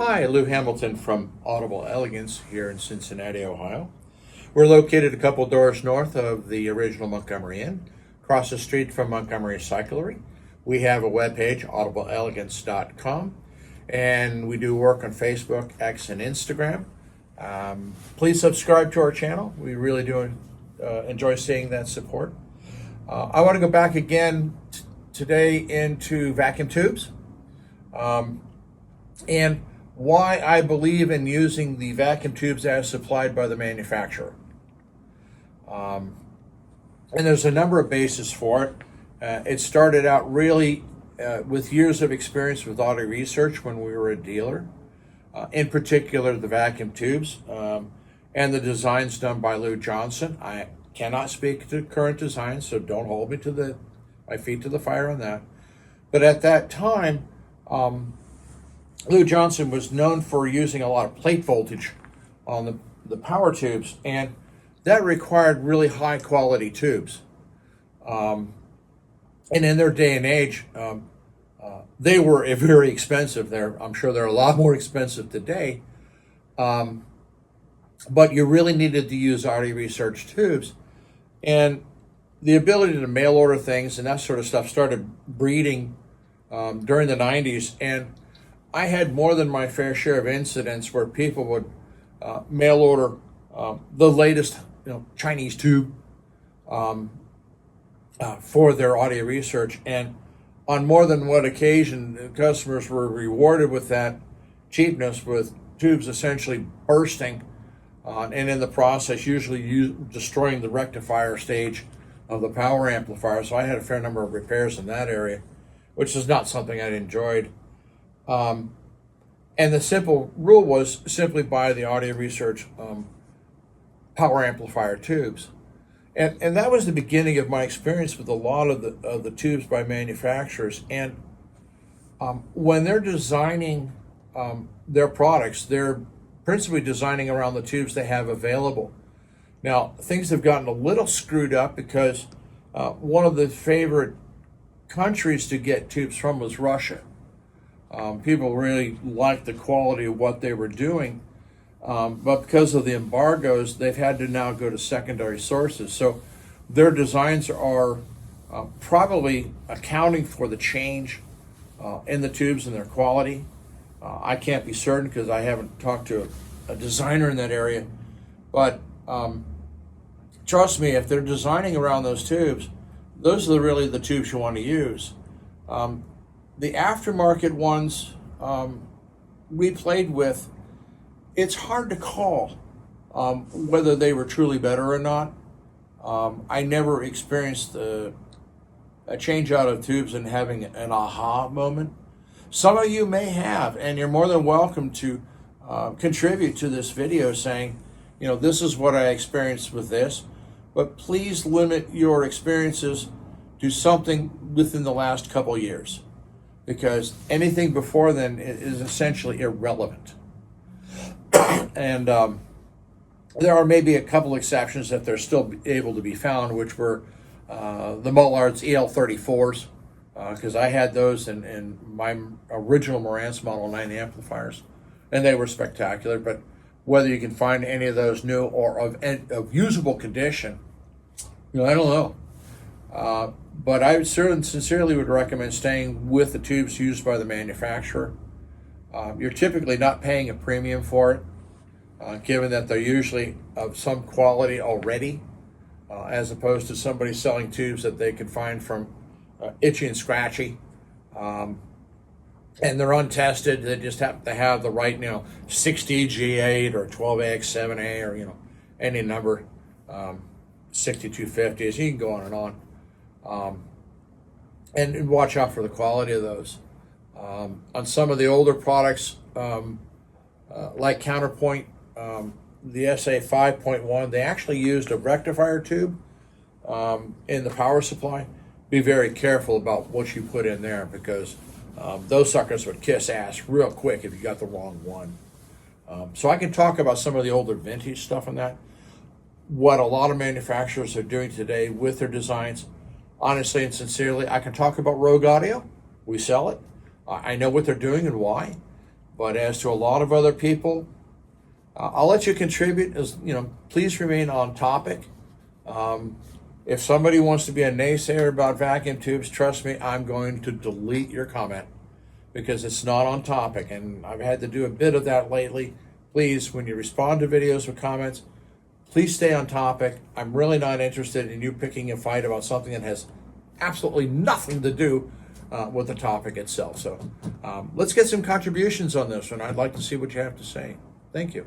Hi, Lou Hamilton from Audible Elegance here in Cincinnati, Ohio. We're located a couple doors north of the original Montgomery Inn, across the street from Montgomery Cyclery. We have a webpage, audibleelegance.com, and we do work on Facebook, X, and Instagram. Please subscribe to our channel. We really do enjoy seeing that support. I want to go back again today into vacuum tubes. And why I believe in using the vacuum tubes as supplied by the manufacturer. And there's a number of bases for it. It started out really with years of experience with audio research when we were a dealer, in particular the vacuum tubes and the designs done by Lou Johnson. I cannot speak to current designs, so don't hold me to my feet to the fire on that. But at that time, Lou Johnson was known for using a lot of plate voltage on the power tubes, and that required really high quality tubes. And in their day and age, they were very expensive. I'm sure they're a lot more expensive today. But you really needed to use audio research tubes. And the ability to mail order things and that sort of stuff started breeding during the 90s. And I had more than my fair share of incidents where people would mail order the latest, Chinese tube for their audio research, and on more than one occasion, customers were rewarded with that cheapness, with tubes essentially bursting, and in the process, usually destroying the rectifier stage of the power amplifier. So I had a fair number of repairs in that area, which is not something I enjoyed. And the simple rule was simply buy the audio research power amplifier tubes. And that was the beginning of my experience with a lot of the tubes by manufacturers. And when they're designing their products, they're principally designing around the tubes they have available. Now, things have gotten a little screwed up because one of the favorite countries to get tubes from was Russia. People really liked the quality of what they were doing, but because of the embargoes, they've had to now go to secondary sources. So their designs are probably accounting for the change in the tubes and their quality. I can't be certain because I haven't talked to a designer in that area, but trust me, if they're designing around those tubes, those are really the tubes you want to use. The aftermarket ones we played with, it's hard to call whether they were truly better or not. I never experienced a change out of tubes and having an aha moment. Some of you may have, and you're more than welcome to contribute to this video saying, this is what I experienced with this, but please limit your experiences to something within the last couple years, because anything before then is essentially irrelevant. And there are maybe a couple exceptions that they're still able to be found, which were the Mullards EL34s, because I had those in my original Marantz Model 9 amplifiers, and they were spectacular. But whether you can find any of those new or of usable condition, I don't know. But I sincerely would recommend staying with the tubes used by the manufacturer. You're typically not paying a premium for it, given that they're usually of some quality already, as opposed to somebody selling tubes that they can find from Itchy and Scratchy. And they're untested. They just happen to have the right, 6DG8 or 12AX7A or, any number, 6250s. You can go on and on. And watch out for the quality of those. On some of the older products, like Counterpoint, the SA 5.1, they actually used a rectifier tube in the power supply. Be very careful about what you put in there, because those suckers would kiss ass real quick if you got the wrong one. So I can talk about some of the older vintage stuff on that. What a lot of manufacturers are doing today with their designs. Honestly and sincerely, I can talk about Rogue Audio. We sell it. I know what they're doing and why. But as to a lot of other people, I'll let you contribute. As you know, please remain on topic. If somebody wants to be a naysayer about vacuum tubes, trust me, I'm going to delete your comment because it's not on topic. And I've had to do a bit of that lately. Please, when you respond to videos or comments, please stay on topic. I'm really not interested in you picking a fight about something that has absolutely nothing to do with the topic itself. So let's get some contributions on this one. I'd like to see what you have to say. Thank you.